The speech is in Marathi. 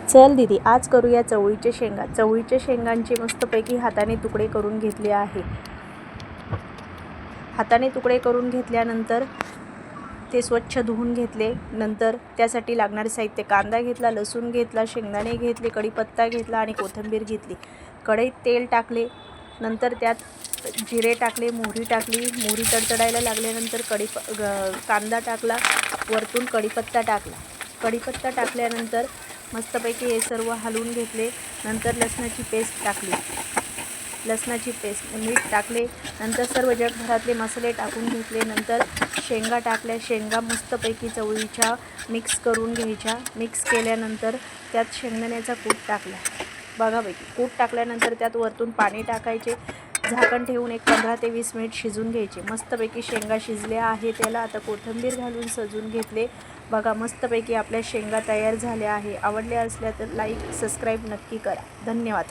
चल दीदी आज करूया चवळीचे शेंगा। चवळीच्या शेंगांचे मस्तपैकी हाताने तुकडे करून घेतले आहे। हाताने तुकडे करून घेतल्यानंतर ते स्वच्छ धुवून घेतले। नंतर त्यासाठी लागणारे साहित्य कांदा घेतला, लसूण घेतला, शेंगदाणे घेतले, कढीपत्ता घेतला आणि कोथिंबीर घेतली। कढईत तेल टाकले, नंतर त्यात जिरे टाकले, मोहरी टाकली। मोहरी तडतडायला लागल्यानंतर कांदा टाकला, वरतून कढीपत्ता टाकला। कढीपत्ता टाकल्यानंतर मस्तपैकी हे सर्व हलवून घेतले। नंतर लसणाची पेस्ट टाकली, लसणाची पेस्ट, मीठ टाकले। नंतर सर्व जगभरातले मसाले टाकून घेतले। नंतर शेंगा टाकल्या, शेंगा मस्तपैकी चवळीच्या मिक्स करून घ्यायच्या। मिक्स केल्यानंतर त्यात शेंगदाण्याचा कूट टाकला। बघा पैकी कूट टाकल्यानंतर त्यात वरतून पाणी टाकायचे। झाकण ठेवून एक 15 ते 20 मिनिट शिजून घ्यायचे। मस्तपैकी शेंगा शिजल्या आहे, त्याला आता कोथिंबीर घालून सजून घेतले। बघा मस्तपैकी आपल्या शेंगा तयार झाल्या आहे। आवडल्या असल्या तर लाईक सबस्क्राईब नक्की करा। धन्यवाद।